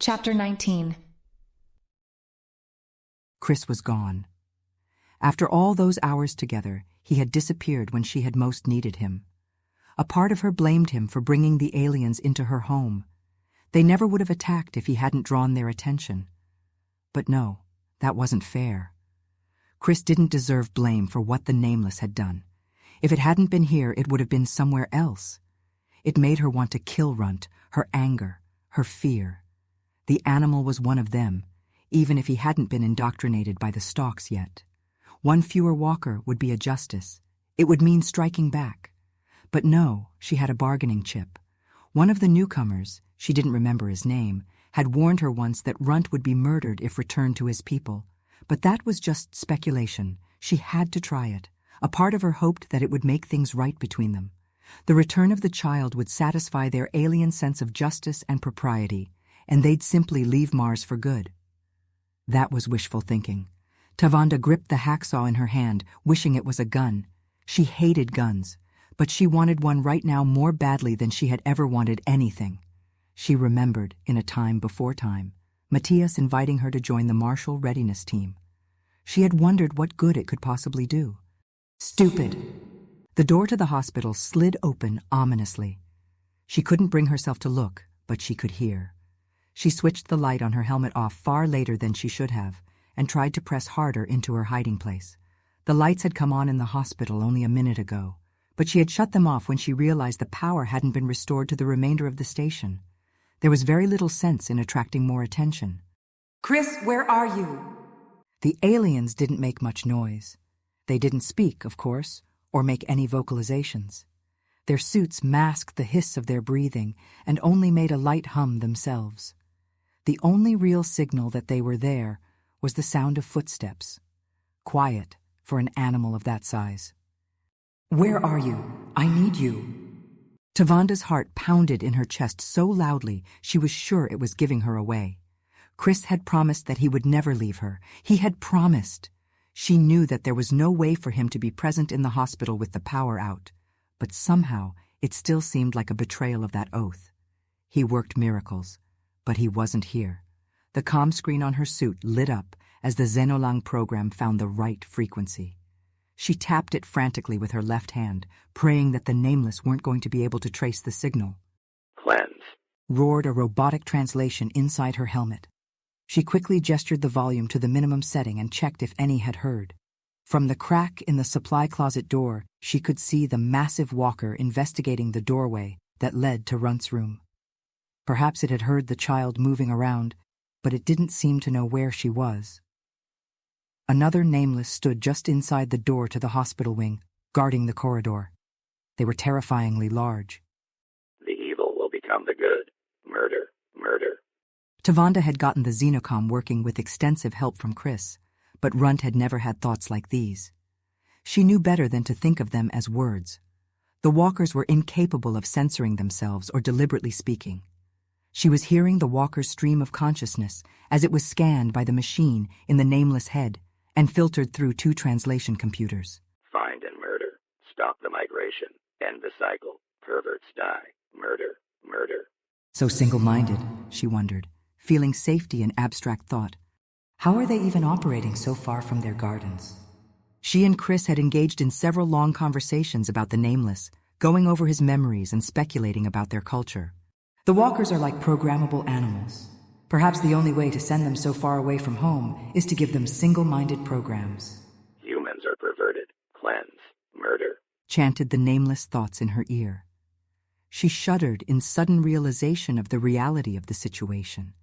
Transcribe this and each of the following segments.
Chapter 19. Chris was gone. After all those hours together, he had disappeared when she had most needed him. A part of her blamed him for bringing the aliens into her home. They never would have attacked if he hadn't drawn their attention. But no, that wasn't fair. Chris didn't deserve blame for what the Nameless had done. If it hadn't been here, it would have been somewhere else. It made her want to kill Runt, her anger, her fear. The animal was one of them, even if he hadn't been indoctrinated by the stalks yet. One fewer walker would be a justice. It would mean striking back. But no, she had a bargaining chip. One of the newcomers, she didn't remember his name, had warned her once that Runt would be murdered if returned to his people. But that was just speculation. She had to try it. A part of her hoped that it would make things right between them. The return of the child would satisfy their alien sense of justice and propriety, and they'd simply leave Mars for good. That was wishful thinking. Tavanda gripped the hacksaw in her hand, wishing it was a gun. She hated guns, but she wanted one right now more badly than she had ever wanted anything. She remembered, in a time before time, Matthias inviting her to join the Marshall Readiness Team. She had wondered what good it could possibly do. Stupid! The door to the hospital slid open ominously. She couldn't bring herself to look, but she could hear. She switched the light on her helmet off far later than she should have, and tried to press harder into her hiding place. The lights had come on in the hospital only a minute ago, but she had shut them off when she realized the power hadn't been restored to the remainder of the station. There was very little sense in attracting more attention. Chris, where are you? The aliens didn't make much noise. They didn't speak, of course, or make any vocalizations. Their suits masked the hiss of their breathing and only made a light hum themselves. The only real signal that they were there was the sound of footsteps. Quiet for an animal of that size. Where are you? I need you. Tavanda's heart pounded in her chest so loudly she was sure it was giving her away. Chris had promised that he would never leave her. He had promised. She knew that there was no way for him to be present in the hospital with the power out, but somehow it still seemed like a betrayal of that oath. He worked miracles, but he wasn't here. The comm screen on her suit lit up as the Xenolang program found the right frequency. She tapped it frantically with her left hand, praying that the Nameless weren't going to be able to trace the signal. Cleanse, roared a robotic translation inside her helmet. She quickly gestured the volume to the minimum setting and checked if any had heard. From the crack in the supply closet door, she could see the massive walker investigating the doorway that led to Runt's room. Perhaps it had heard the child moving around, but it didn't seem to know where she was. Another Nameless stood just inside the door to the hospital wing, guarding the corridor. They were terrifyingly large. the evil will become the good. Murder, murder. Tavanda had gotten the Xenocom working with extensive help from Chris, but Runt had never had thoughts like these. She knew better than to think of them as words. The walkers were incapable of censoring themselves or deliberately speaking. She was hearing the walker's stream of consciousness as it was scanned by the machine in the Nameless head and filtered through 2 translation computers. Find and murder. Stop the migration. End the cycle. Perverts die. Murder, murder. So single-minded, she wondered, feeling safety in abstract thought. How are they even operating so far from their gardens? She and Chris had engaged in several long conversations about the Nameless, going over his memories and speculating about their culture. The walkers are like programmable animals. Perhaps the only way to send them so far away from home is to give them single-minded programs. Humans are perverted. Cleanse, murder. Chanted the nameless thoughts in her ear. She shuddered in sudden realization of the reality of the situation.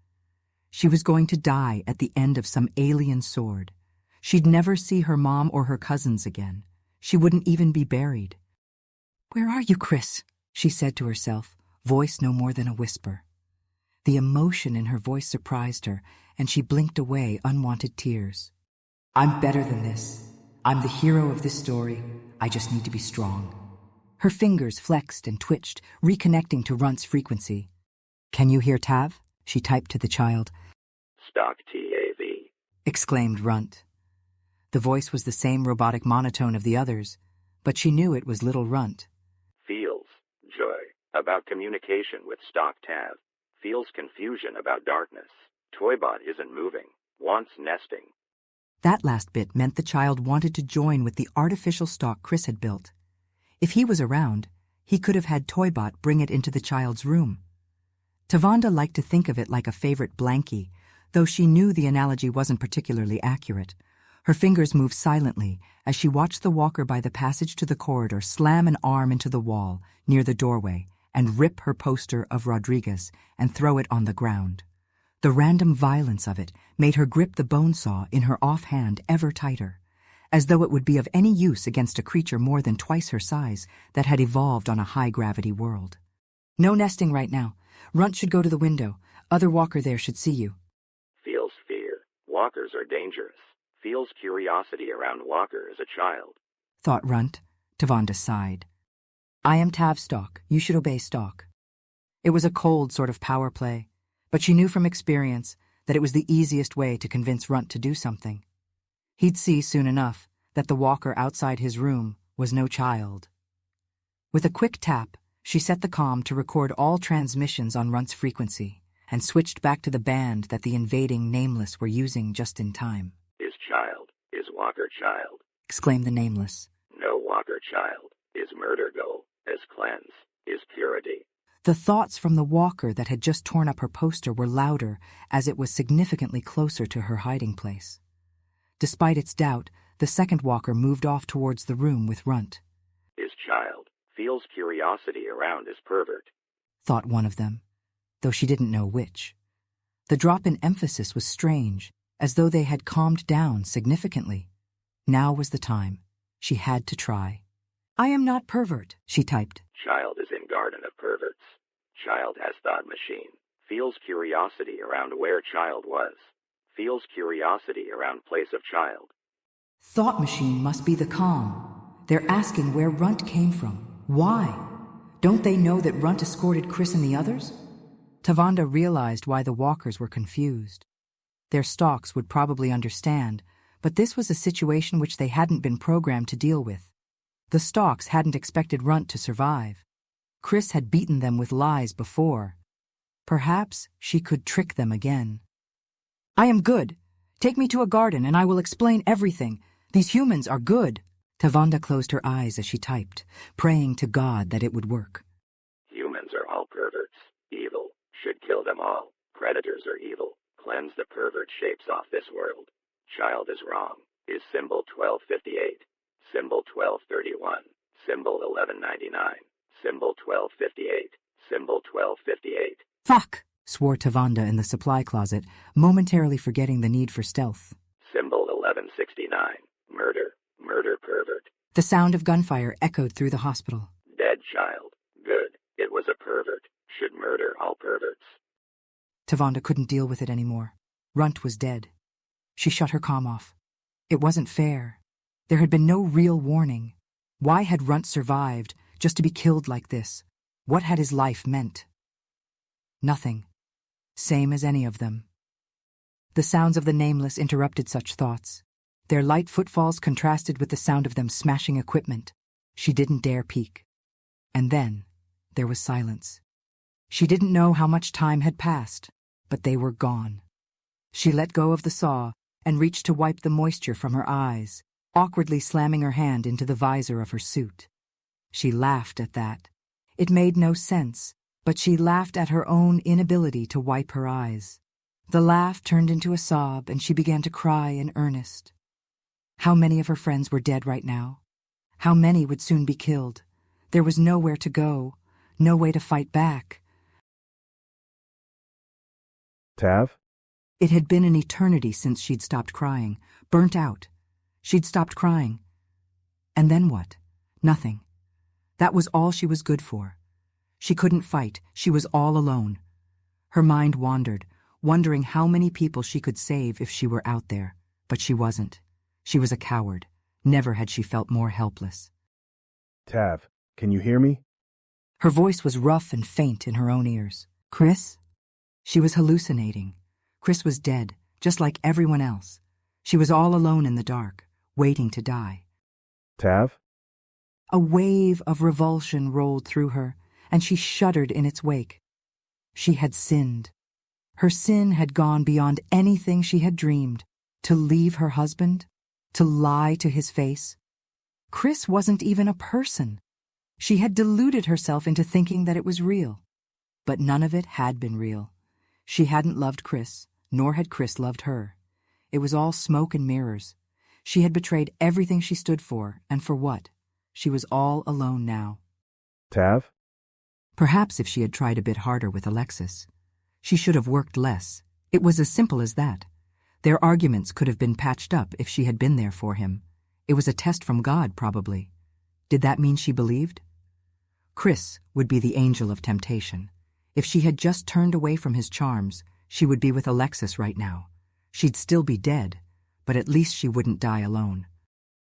She was going to die at the end of some alien sword. She'd never see her mom or her cousins again. She wouldn't even be buried. "Where are you, Chris?" she said to herself, voice no more than a whisper. The emotion in her voice surprised her, and she blinked away unwanted tears. "I'm better than this. I'm the hero of this story. I just need to be strong." Her fingers flexed and twitched, reconnecting to Runt's frequency. "Can you hear Tav?" she typed to the child. Stock TAV. Exclaimed Runt. The voice was the same robotic monotone of the others, but she knew it was little Runt. Feels. Joy. About communication with Stock Tav. Feels confusion about darkness. Toybot isn't moving. Wants nesting. That last bit meant the child wanted to join with the artificial stalk Chris had built. If he was around, he could have had Toybot bring it into the child's room. Tavanda liked to think of it like a favorite blankie, though she knew the analogy wasn't particularly accurate. Her fingers moved silently as she watched the walker by the passage to the corridor slam an arm into the wall near the doorway and rip her poster of Rodriguez and throw it on the ground. The random violence of it made her grip the bone saw in her offhand ever tighter, as though it would be of any use against a creature more than twice her size that had evolved on a high-gravity world. No nesting right now. Runt should go to the window. Other walker there should see you. Feels fear. Walkers are dangerous. Feels curiosity around Walker as a child. Thought Runt. Tavanda sighed. I am Tav Stalk. You should obey Stalk. It was a cold sort of power play, but she knew from experience that it was the easiest way to convince Runt to do something. He'd see soon enough that the walker outside his room was no child. With a quick tap, she set the comm to record all transmissions on Runt's frequency and switched back to the band that the invading Nameless were using just in time. Is child. Is Walker child. Exclaimed the Nameless. No Walker child. Is murder goal. Is cleanse. Is purity. The thoughts from the walker that had just torn up her poster were louder as it was significantly closer to her hiding place. Despite its doubt, the second walker moved off towards the room with Runt. Is child. Feels curiosity around his pervert. Thought one of them, though she didn't know which. The drop in emphasis was strange, as though they had calmed down significantly. Now was the time. She had to try. I am not pervert, she typed. Child is in garden of perverts. Child has thought machine. Feels curiosity around where child was. Feels curiosity around place of child. Thought machine must be the calm. They're asking where Runt came from. Why? Don't they know that Runt escorted Chris and the others? Tavanda realized why the walkers were confused. Their stalks would probably understand, but this was a situation which they hadn't been programmed to deal with. The stalks hadn't expected Runt to survive. Chris had beaten them with lies before. Perhaps she could trick them again. I am good. Take me to a garden and I will explain everything. These humans are good. Tavanda closed her eyes as she typed, praying to God that it would work. Humans are all perverts. Evil. Should kill them all. Predators are evil. Cleanse the pervert shapes off this world. Child is wrong. Is symbol 1258. Symbol 1231. Symbol 1199. Symbol 1258. Symbol 1258. Fuck! Swore Tavanda in the supply closet, momentarily forgetting the need for stealth. Symbol 1169. Murder. Murder pervert. The sound of gunfire echoed through the hospital. Dead child. Good. It was a pervert. Should murder all perverts. Tavanda couldn't deal with it anymore. Runt was dead. She shut her comm off. It wasn't fair. There had been no real warning. Why had Runt survived just to be killed like this? What had his life meant? Nothing. Same as any of them. The sounds of the Nameless interrupted such thoughts. Their light footfalls contrasted with the sound of them smashing equipment. She didn't dare peek. And then there was silence. She didn't know how much time had passed, but they were gone. She let go of the saw and reached to wipe the moisture from her eyes, awkwardly slamming her hand into the visor of her suit. She laughed at that. It made no sense, but she laughed at her own inability to wipe her eyes. The laugh turned into a sob and she began to cry in earnest. How many of her friends were dead right now? How many would soon be killed? There was nowhere to go, no way to fight back. Tav? It had been an eternity since she'd stopped crying, burnt out. She'd stopped crying. And then what? Nothing. That was all she was good for. She couldn't fight. She was all alone. Her mind wandered, wondering how many people she could save if she were out there. But she wasn't. She was a coward. Never had she felt more helpless. Tav, can you hear me? Her voice was rough and faint in her own ears. Chris? She was hallucinating. Chris was dead, just like everyone else. She was all alone in the dark, waiting to die. Tav? A wave of revulsion rolled through her, and she shuddered in its wake. She had sinned. Her sin had gone beyond anything she had dreamed. To leave her husband? To lie to his face? Chris wasn't even a person. She had deluded herself into thinking that it was real. But none of it had been real. She hadn't loved Chris, nor had Chris loved her. It was all smoke and mirrors. She had betrayed everything she stood for, and for what? She was all alone now. Tav? Perhaps if she had tried a bit harder with Alexis. She should have worked less. It was as simple as that. Their arguments could have been patched up if she had been there for him. It was a test from God, probably. Did that mean she believed? Chris would be the angel of temptation. If she had just turned away from his charms, she would be with Alexis right now. She'd still be dead, but at least she wouldn't die alone.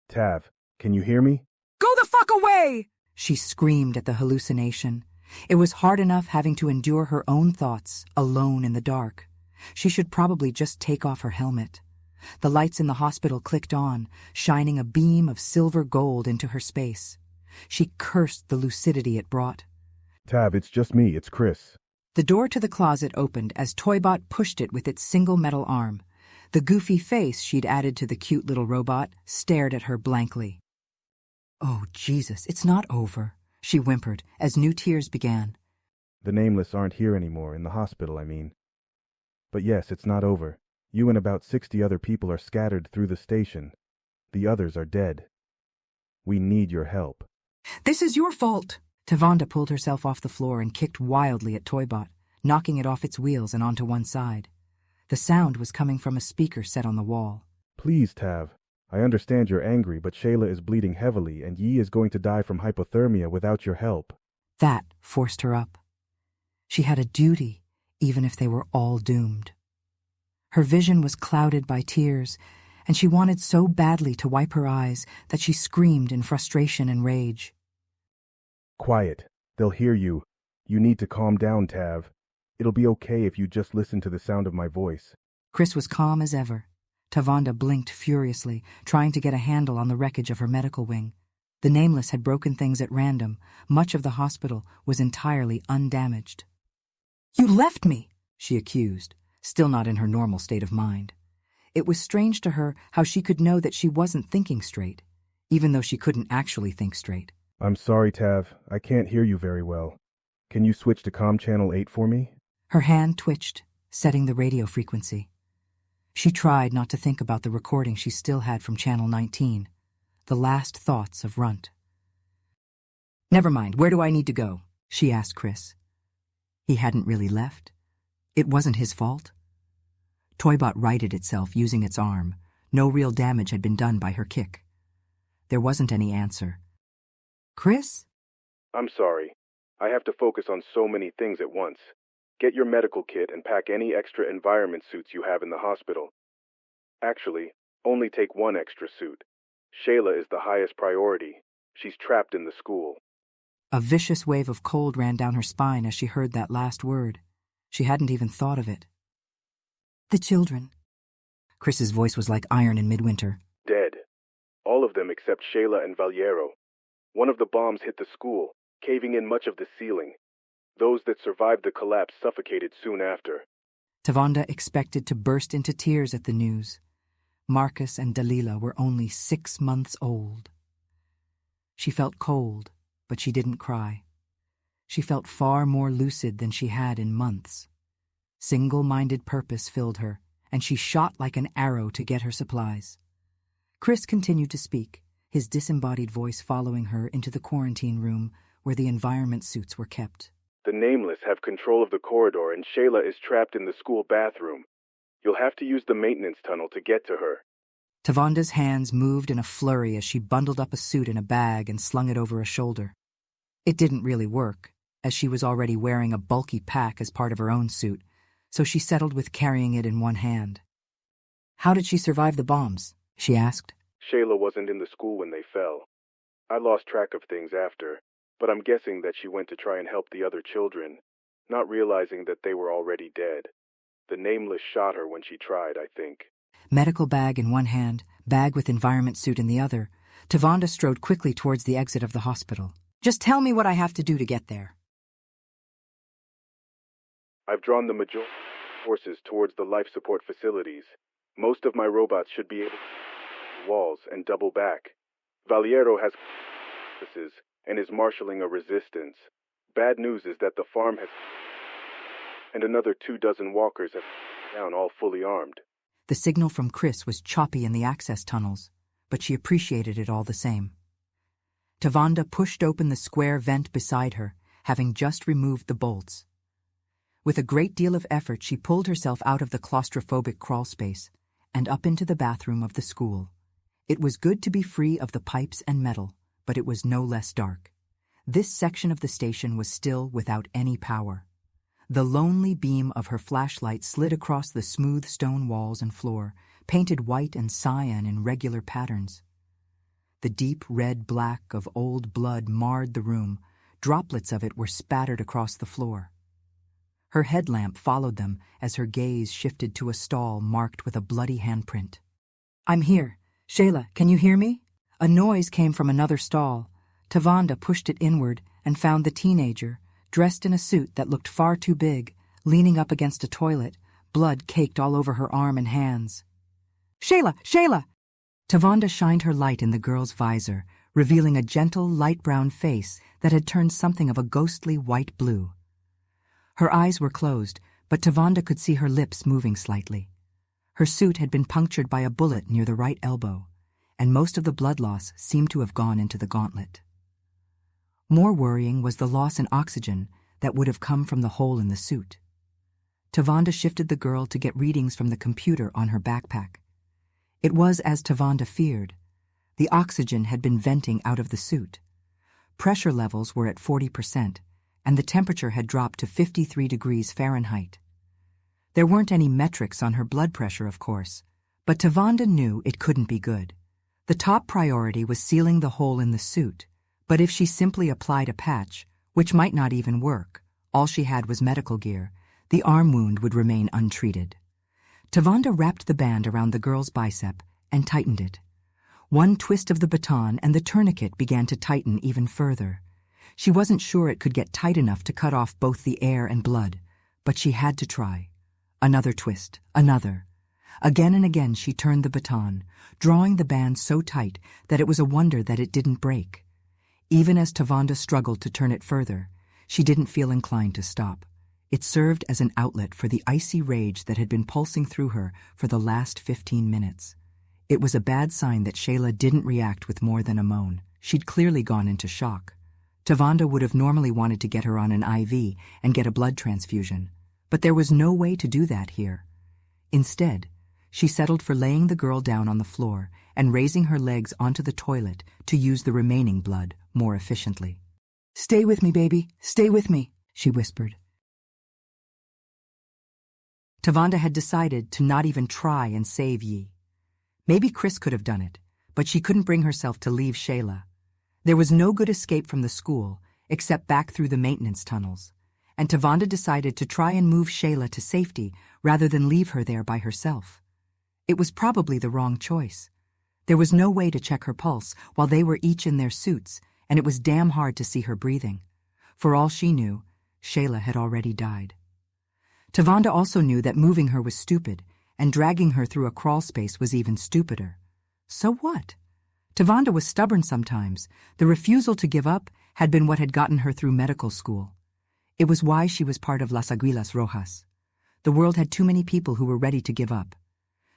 Tav, can you hear me? Go the fuck away! She screamed at the hallucination. It was hard enough having to endure her own thoughts, alone in the dark. She should probably just take off her helmet. The lights in the hospital clicked on, shining a beam of silver gold into her space. She cursed the lucidity it brought. Tav, it's just me, it's Chris. The door to the closet opened as Toybot pushed it with its single metal arm. The goofy face she'd added to the cute little robot stared at her blankly. "Oh, Jesus, it's not over," she whimpered as new tears began. The Nameless aren't here anymore, in the hospital, I mean. But yes, it's not over. You and about 60 other people are scattered through the station. The others are dead. We need your help. "This is your fault." Tavanda pulled herself off the floor and kicked wildly at Toybot, knocking it off its wheels and onto one side. The sound was coming from a speaker set on the wall. Please, Tav. I understand you're angry, but Shayla is bleeding heavily, and Yi is going to die from hypothermia without your help. That forced her up. She had a duty, even if they were all doomed. Her vision was clouded by tears, and she wanted so badly to wipe her eyes that she screamed in frustration and rage. Quiet. They'll hear you. You need to calm down, Tav. It'll be okay if you just listen to the sound of my voice. Chris was calm as ever. Tavanda blinked furiously, trying to get a handle on the wreckage of her medical wing. The Nameless had broken things at random. Much of the hospital was entirely undamaged. "You left me," she accused, still not in her normal state of mind. It was strange to her how she could know that she wasn't thinking straight, even though she couldn't actually think straight. I'm sorry, Tav. I can't hear you very well. Can you switch to comm channel 8 for me? Her hand twitched, setting the radio frequency. She tried not to think about the recording she still had from channel 19, the last thoughts of Runt. "Never mind, where do I need to go?" she asked Chris. He hadn't really left. It wasn't his fault. Toybot righted itself using its arm. No real damage had been done by her kick. There wasn't any answer. "Chris?" I'm sorry. I have to focus on so many things at once. Get your medical kit and pack any extra environment suits you have in the hospital. Actually, only take one extra suit. Shayla is the highest priority. She's trapped in the school. A vicious wave of cold ran down her spine as she heard that last word. She hadn't even thought of it. "The children." Chris's voice was like iron in midwinter. Dead. All of them except Shayla and Valiero. One of the bombs hit the school, caving in much of the ceiling. Those that survived the collapse suffocated soon after. Tavanda expected to burst into tears at the news. Marcus and Dalila were only 6 months old. She felt cold, but she didn't cry. She felt far more lucid than she had in months. Single-minded purpose filled her, and she shot like an arrow to get her supplies. Chris continued to speak, his disembodied voice following her into the quarantine room where the environment suits were kept. The Nameless have control of the corridor, and Shayla is trapped in the school bathroom. You'll have to use the maintenance tunnel to get to her. Tavanda's hands moved in a flurry as she bundled up a suit in a bag and slung it over a shoulder. It didn't really work, as she was already wearing a bulky pack as part of her own suit, so she settled with carrying it in one hand. "How did she survive the bombs?" she asked. Shayla wasn't in the school when they fell. I lost track of things after, but I'm guessing that she went to try and help the other children, not realizing that they were already dead. The Nameless shot her when she tried, I think. Medical bag in one hand, bag with environment suit in the other, Tavanda strode quickly towards the exit of the hospital. "Just tell me what I have to do to get there." I've drawn the majority of forces towards the life support facilities. Most of my robots should be able to climb walls and double back. Valiero has offices and is marshaling a resistance. Bad news is that the farm has and another 24 walkers have down, all fully armed. The signal from Chris was choppy in the access tunnels, but she appreciated it all the same. Tavanda pushed open the square vent beside her, having just removed the bolts. With a great deal of effort, she pulled herself out of the claustrophobic crawl space and up into the bathroom of the school. It was good to be free of the pipes and metal, but it was no less dark. This section of the station was still without any power. The lonely beam of her flashlight slid across the smooth stone walls and floor, painted white and cyan in regular patterns. The deep red-black of old blood marred the room. Droplets of it were spattered across the floor. Her headlamp followed them as her gaze shifted to a stall marked with a bloody handprint. "I'm here. Shayla, can you hear me?" A noise came from another stall. Tavanda pushed it inward and found the teenager, dressed in a suit that looked far too big, leaning up against a toilet, blood caked all over her arm and hands. "Shayla! Shayla!" Tavanda shined her light in the girl's visor, revealing a gentle, light-brown face that had turned something of a ghostly white-blue. Her eyes were closed, but Tavanda could see her lips moving slightly. Her suit had been punctured by a bullet near the right elbow, and most of the blood loss seemed to have gone into the gauntlet. More worrying was the loss in oxygen that would have come from the hole in the suit. Tavanda shifted the girl to get readings from the computer on her backpack. It was as Tavanda feared. The oxygen had been venting out of the suit. Pressure levels were at 40%, and the temperature had dropped to 53 degrees Fahrenheit. There weren't any metrics on her blood pressure, of course, but Tavanda knew it couldn't be good. The top priority was sealing the hole in the suit, but if she simply applied a patch, which might not even work, all she had was medical gear, the arm wound would remain untreated. Tavanda wrapped the band around the girl's bicep and tightened it. One twist of the baton and the tourniquet began to tighten even further. She wasn't sure it could get tight enough to cut off both the air and blood, but she had to try. Another twist, another. Again and again she turned the baton, drawing the band so tight that it was a wonder that it didn't break. Even as Tavanda struggled to turn it further, she didn't feel inclined to stop. It served as an outlet for the icy rage that had been pulsing through her for the last 15 minutes. It was a bad sign that Shayla didn't react with more than a moan. She'd clearly gone into shock. Tavanda would have normally wanted to get her on an IV and get a blood transfusion, but there was no way to do that here. Instead, she settled for laying the girl down on the floor and raising her legs onto the toilet to use the remaining blood more efficiently. "Stay with me, baby. Stay with me," she whispered. Tavanda had decided to not even try and save Yi. Maybe Chris could have done it, but she couldn't bring herself to leave Shayla. There was no good escape from the school except back through the maintenance tunnels, and Tavanda decided to try and move Shayla to safety rather than leave her there by herself. It was probably the wrong choice. There was no way to check her pulse while they were each in their suits, and it was damn hard to see her breathing. For all she knew, Shayla had already died. Tavanda also knew that moving her was stupid, and dragging her through a crawl space was even stupider. So what? Tavanda was stubborn sometimes. The refusal to give up had been what had gotten her through medical school. It was why she was part of Las Aguilas Rojas. The world had too many people who were ready to give up.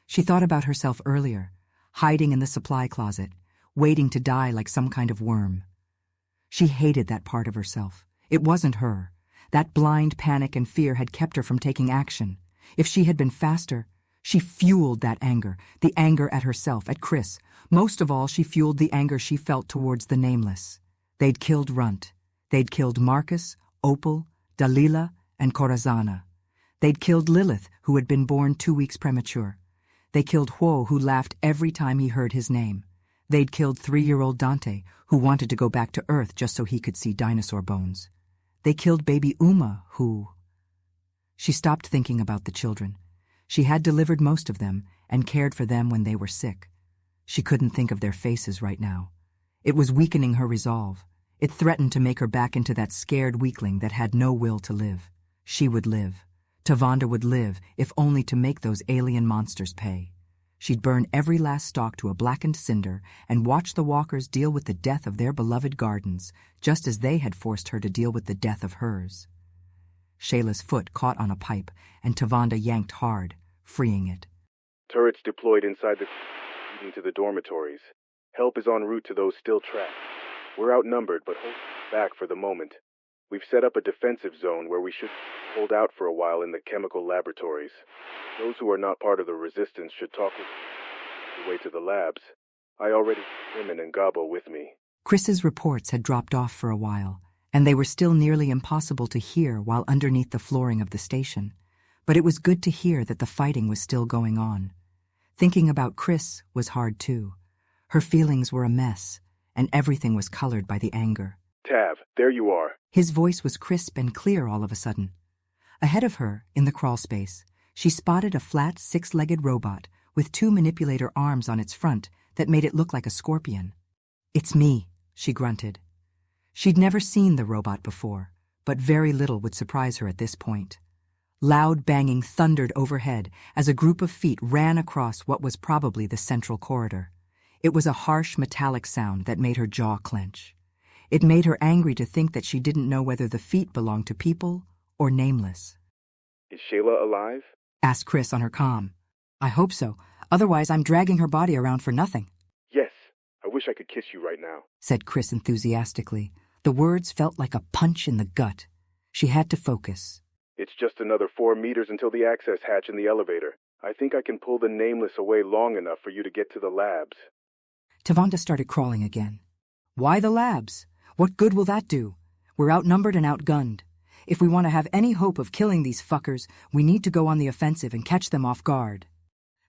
She thought about herself earlier, hiding in the supply closet, waiting to die like some kind of worm. She hated that part of herself. It wasn't her. That blind panic and fear had kept her from taking action. If she had been faster, she fueled that anger, the anger at herself, at Chris. Most of all, she fueled the anger she felt towards the nameless. They'd killed Runt. They'd killed Marcus, Opal, Dalila, and Corazana. They'd killed Lilith, who had been born 2 weeks premature. They killed Huo, who laughed every time he heard his name. They'd killed 3-year-old Dante, who wanted to go back to Earth just so he could see dinosaur bones. They killed baby Uma, who... She stopped thinking about the children. She had delivered most of them and cared for them when they were sick. She couldn't think of their faces right now. It was weakening her resolve. It threatened to make her back into that scared weakling that had no will to live. She would live. Tavanda would live, if only to make those alien monsters pay. She'd burn every last stalk to a blackened cinder and watch the walkers deal with the death of their beloved gardens, just as they had forced her to deal with the death of hers. Shayla's foot caught on a pipe, and Tavanda yanked hard, freeing it. Turrets deployed inside the leading to the dormitories. Help is en route to those still trapped. We're outnumbered, but hold back for the moment. We've set up a defensive zone where we should hold out for a while in the chemical laboratories. Those who are not part of the resistance should talk with the way to the labs. I already have women and Gabo with me. Chris's reports had dropped off for a while, and they were still nearly impossible to hear while underneath the flooring of the station. But it was good to hear that the fighting was still going on. Thinking about Chris was hard too. Her feelings were a mess, and everything was colored by the anger. Tav, there you are. His voice was crisp and clear all of a sudden. Ahead of her, in the crawl space, she spotted a flat, six-legged robot with two manipulator arms on its front that made it look like a scorpion. "It's me," she grunted. She'd never seen the robot before, but very little would surprise her at this point. Loud banging thundered overhead as a group of feet ran across what was probably the central corridor. It was a harsh metallic sound that made her jaw clench. It made her angry to think that she didn't know whether the feet belonged to people or nameless. Is Shayla alive? Asked Chris on her comm. "I hope so. Otherwise, I'm dragging her body around for nothing." Yes. I wish I could kiss you right now, said Chris enthusiastically. The words felt like a punch in the gut. She had to focus. It's just another 4 meters until the access hatch in the elevator. I think I can pull the nameless away long enough for you to get to the labs. Tavanda started crawling again. "Why the labs? What good will that do? We're outnumbered and outgunned. If we want to have any hope of killing these fuckers, we need to go on the offensive and catch them off guard."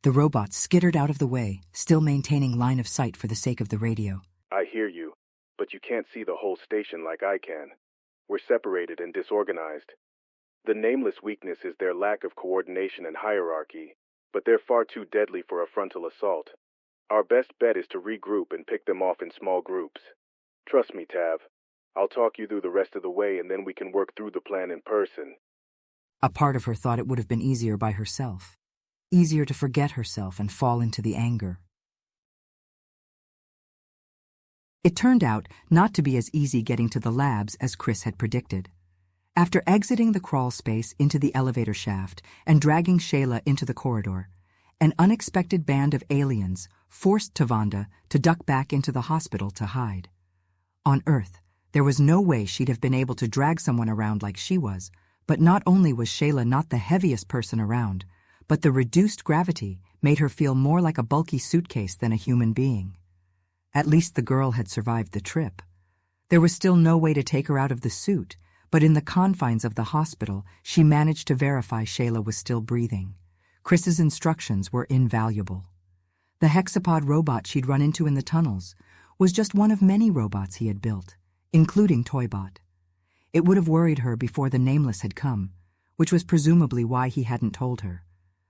The robot skittered out of the way, still maintaining line of sight for the sake of the radio. I hear you, but you can't see the whole station like I can. We're separated and disorganized. The nameless weakness is their lack of coordination and hierarchy, but they're far too deadly for a frontal assault. Our best bet is to regroup and pick them off in small groups. Trust me, Tav. I'll talk you through the rest of the way and then we can work through the plan in person. A part of her thought it would have been easier by herself. Easier to forget herself and fall into the anger. It turned out not to be as easy getting to the labs as Chris had predicted. After exiting the crawl space into the elevator shaft and dragging Shayla into the corridor, an unexpected band of aliens forced Tavanda to duck back into the hospital to hide. On Earth, there was no way she'd have been able to drag someone around like she was, but not only was Shayla not the heaviest person around, but the reduced gravity made her feel more like a bulky suitcase than a human being. At least the girl had survived the trip. There was still no way to take her out of the suit, but in the confines of the hospital, she managed to verify Shayla was still breathing. Chris's instructions were invaluable. The hexapod robot she'd run into in the tunnels was just one of many robots he had built, including Toybot. It would have worried her before the Nameless had come, which was presumably why he hadn't told her.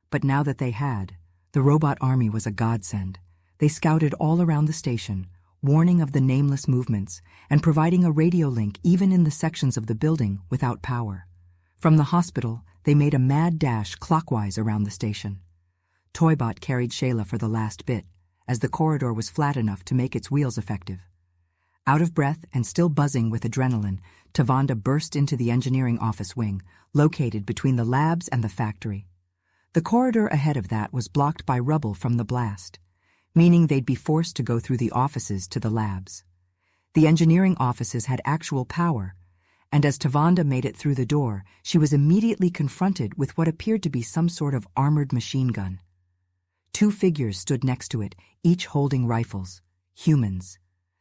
But now that they had, the robot army was a godsend. They scouted all around the station, warning of the Nameless movements and providing a radio link even in the sections of the building without power. From the hospital, they made a mad dash clockwise around the station. Toybot carried Shayla for the last bit, as the corridor was flat enough to make its wheels effective. Out of breath and still buzzing with adrenaline, Tavanda burst into the engineering office wing, located between the labs and the factory. The corridor ahead of that was blocked by rubble from the blast, meaning they'd be forced to go through the offices to the labs. The engineering offices had actual power, and as Tavanda made it through the door, she was immediately confronted with what appeared to be some sort of armored machine gun. 2 figures stood next to it, each holding rifles. Humans.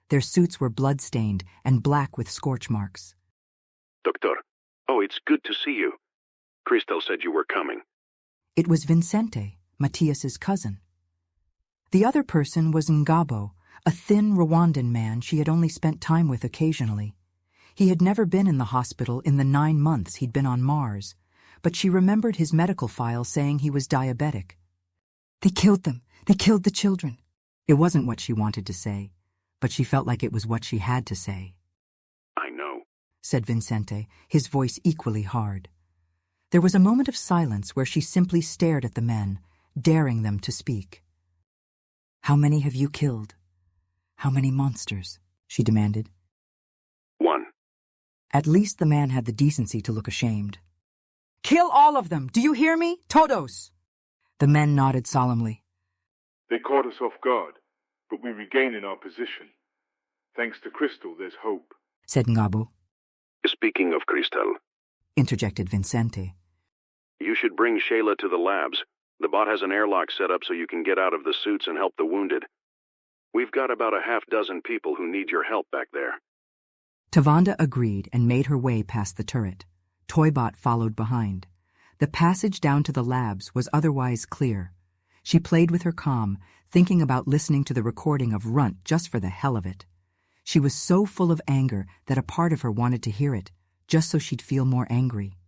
Their suits were blood-stained and black with scorch marks. Doctor, it's good to see you. Crystal said you were coming. It was Vincente, Matias's cousin. The other person was Ngabo, a thin Rwandan man she had only spent time with occasionally. He had never been in the hospital in the 9 months he'd been on Mars, but she remembered his medical file saying he was diabetic. "They killed them. They killed the children." It wasn't what she wanted to say, but she felt like it was what she had to say. I know, said Vincente, his voice equally hard. There was a moment of silence where she simply stared at the men, daring them to speak. "How many have you killed? How many monsters?" she demanded. 1. At least the man had the decency to look ashamed. "Kill all of them! Do you hear me? Todos!" The men nodded solemnly. They caught us off guard, but we're regaining our position. Thanks to Crystal, there's hope, said Ngabo. Speaking of Cristal, Interjected Vincente. you should bring Shayla to the labs. The bot has an airlock set up so you can get out of the suits and help the wounded. We've got about a half-dozen people who need your help back there. Tavanda agreed and made her way past the turret. Toybot followed behind. The passage down to the labs was otherwise clear. She played with her comm, thinking about listening to the recording of Runt just for the hell of it. She was so full of anger that a part of her wanted to hear it, just so she'd feel more angry.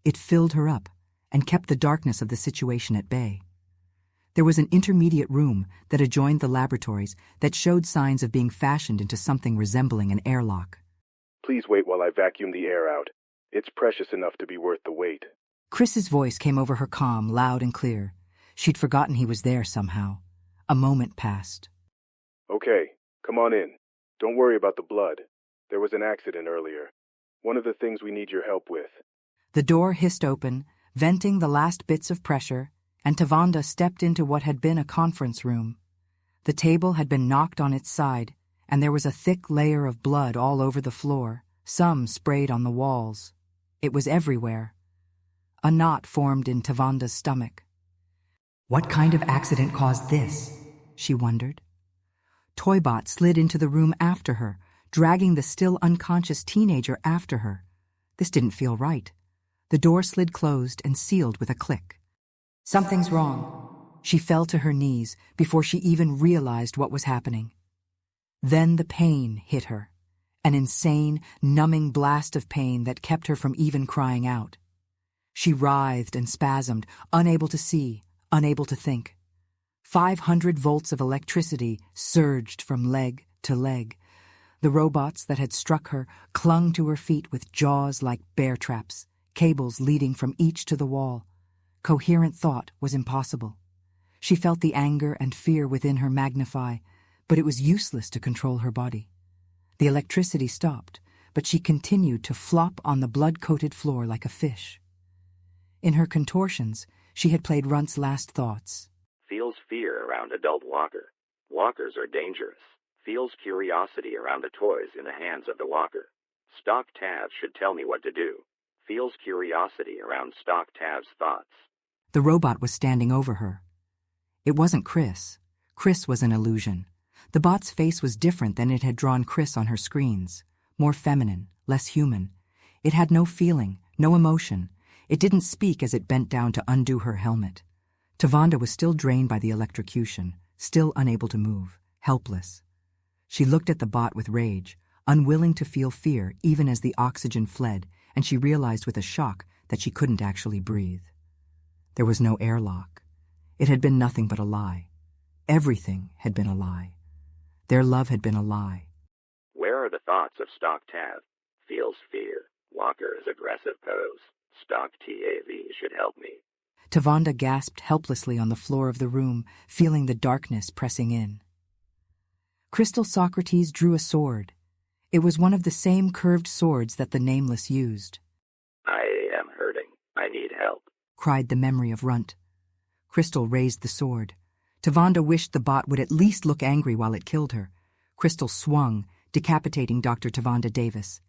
It filled her up and kept the darkness of the situation at bay. There was an intermediate room that adjoined the laboratories that showed signs of being fashioned into something resembling an airlock. Please wait while I vacuum the air out. It's precious enough to be worth the wait. Chris's voice came over her comm, loud and clear. She'd forgotten he was there somehow. A moment passed. Okay, come on in. Don't worry about the blood. There was an accident earlier. One of the things we need your help with. The door hissed open, venting the last bits of pressure, and Tavanda stepped into what had been a conference room. The table had been knocked on its side, and there was a thick layer of blood all over the floor, some sprayed on the walls. It was everywhere. A knot formed in Tavanda's stomach. What kind of accident caused this? She wondered. Toybot slid into the room after her, dragging the still unconscious teenager after her. This didn't feel right. The door slid closed and sealed with a click. Something's wrong. She fell to her knees before she even realized what was happening. Then the pain hit her, an insane, numbing blast of pain that kept her from even crying out. She writhed and spasmed, unable to see, unable to think. 500 volts of electricity surged from leg to leg. The robots that had struck her clung to her feet with jaws like bear traps, cables leading from each to the wall. Coherent thought was impossible. She felt the anger and fear within her magnify, but it was useless to control her body. The electricity stopped, but she continued to flop on the blood-coated floor like a fish. In her contortions, she had played Runt's last thoughts. Feels fear around adult walker. Walkers are dangerous. Feels curiosity around the toys in the hands of the walker. Stock tabs should tell me what to do. Feels curiosity around stock tabs' thoughts. The robot was standing over her. It wasn't Chris. Chris was an illusion. The bot's face was different than it had drawn Chris on her screens. More feminine, less human. It had no feeling, no emotion. It didn't speak as it bent down to undo her helmet. Tavanda was still drained by the electrocution, still unable to move, helpless. She looked at the bot with rage, unwilling to feel fear even as the oxygen fled, and she realized with a shock that she couldn't actually breathe. There was no airlock. It had been nothing but a lie. Everything had been a lie. Their love had been a lie. Where are the thoughts of stock tab? Feels fear. Walker is aggressive pose. Stock TAV should help me. Tavanda gasped helplessly on the floor of the room, feeling the darkness pressing in. Crystal Socrates drew a sword. It was one of the same curved swords that the Nameless used. I am hurting. I need help, cried the memory of Runt. Crystal raised the sword. Tavanda wished the bot would at least look angry while it killed her. Crystal swung, decapitating Dr. Tavanda Davis.